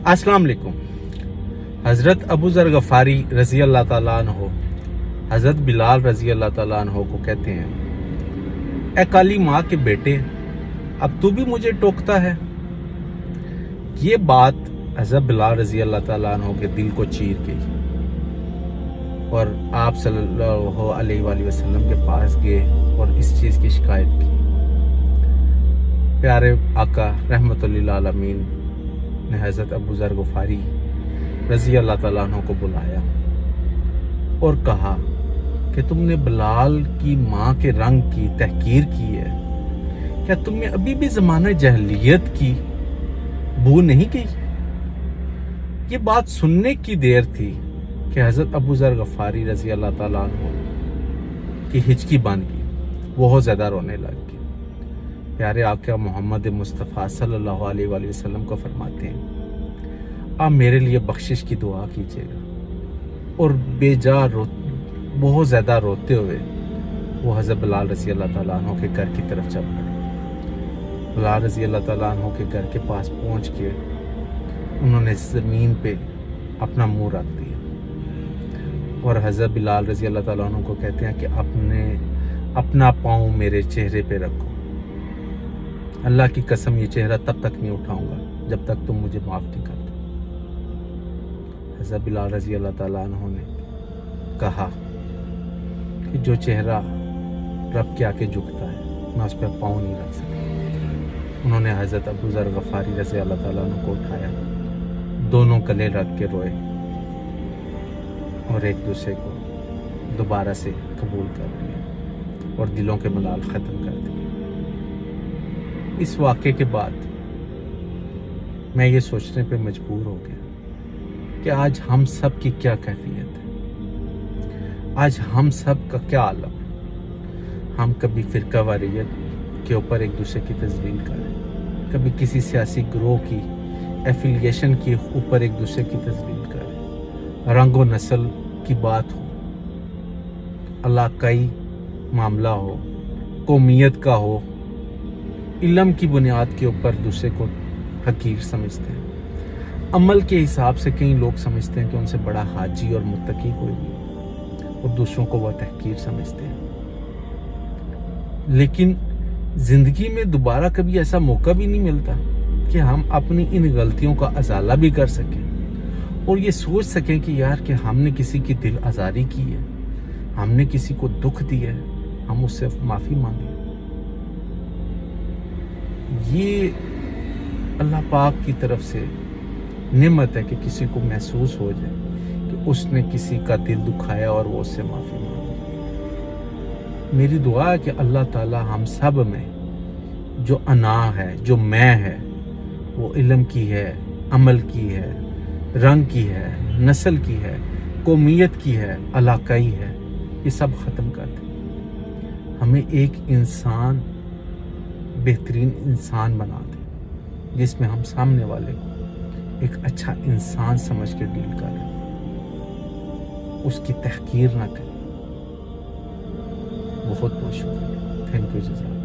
अस्सलाम वालेकुम। हज़रत अबू ज़र गफ़ारी रज़ी अल्लाह ताला अन्हो हज़रत बिलाल रज़ी अल्लाह ताला अन्हो को कहते हैं, ए काली माँ के बेटे, अब तू भी मुझे टोकता है। ये बात हज़रत बिलाल रज़ी अल्लाह ताला अन्हो के दिल को चीर गई और आप सल्लल्लाहु अलैहि वसल्लम के पास गए और इस चीज़ की शिकायत की। प्यारे आका रहमतुल लिल आलमीन ने हज़रत अबू ज़र गफ़ारी रज़ी अल्लाह ताला अन्हु को बुलाया और कहा कि तुमने बिलाल की माँ के रंग की तहकीर की है, क्या तुम्हें अभी भी ज़माना जहलियत की बू नहीं गई? ये बात सुनने की देर थी कि हज़रत अबू ज़र गफ़ारी रज़ी अल्लाह ताला अन्हु की हिचकी बन गई, बहुत ज़्यादा रोने लग गई। प्यारे आका मोहम्मद मुस्तफ़ा सल्लल्लाहु अलैहि वसल्लम को फरमाते हैं, आप मेरे लिए बख्शिश की दुआ कीजिएगा। और बहुत ज़्यादा रोते हुए वो हज़रत बिलाल रज़ी अल्लाह ताला अन्हु के घर की तरफ चल पड़े। बिलाल रज़ी अल्लाह ताला अन्हु के घर के पास पहुँच के उन्होंने ज़मीन पे अपना मुंह रख दिया और हज़रत बिलाल रज़ी अल्लाह ताला अन्हु को कहते हैं कि अपना पाँव मेरे चेहरे पे रखो। अल्लाह की कसम, ये चेहरा तब तक नहीं उठाऊंगा जब तक तुम मुझे माफ़ नहीं कर दो। हज़रत बिलाल रज़ी अल्लाह ताला अन्हु ने कहा कि जो चेहरा रब के आके झुकता है मैं उस पर पाँव नहीं रख सकता। उन्होंने हज़रत अबू ज़र गफ़ारी रज़ी अल्लाह ताला अन्हु को उठाया, दोनों गले रख के रोए और एक दूसरे को दोबारा से कबूल कर लिया और दिलों के मलाल ख़त्म कर दिए। इस वाक़े के बाद मैं ये सोचने पे मजबूर हो गया कि आज हम सब की क्या कैफियत है, आज हम सब का क्या आलम है। हम कभी फ़िरका वारियत के ऊपर एक दूसरे की तज़लील करें, कभी किसी सियासी ग्रोह की एफिलिएशन के ऊपर एक दूसरे की तज़लील करें, रंग व नस्ल की बात हो, इलाकाई मामला हो, कौमियत का हो, इल्म की बुनियाद के ऊपर दूसरे को हकीर समझते हैं। अमल के हिसाब से कई लोग समझते हैं कि उनसे बड़ा हाजी और मुत्तकी कोई नहीं और दूसरों को वह तहकीर समझते हैं। लेकिन ज़िंदगी में दोबारा कभी ऐसा मौका भी नहीं मिलता कि हम अपनी इन गलतियों का अजाला भी कर सकें और ये सोच सकें कि यार कि हमने किसी की दिल आज़ारी की है, हमने किसी को दुख दिया है, हम उससे माफ़ी मांगें। ये अल्लाह पाक की तरफ से नेमत है कि किसी को महसूस हो जाए कि उसने किसी का दिल दुखाया और वो उससे माफ़ी मांगे। मेरी दुआ है कि अल्लाह ताला हम सब में जो अना है, जो मैं है, वो इल्म की है, अमल की है, रंग की है, नस्ल की है, कौमियत की है, इलाकाई है, ये सब ख़त्म कर दे। हमें एक इंसान, बेहतरीन इंसान बना दे जिसमें हम सामने वाले को एक अच्छा इंसान समझ के डील करें, उसकी तहकीर ना करें। बहुत बहुत शुक्रिया। Thank you जज़ाक।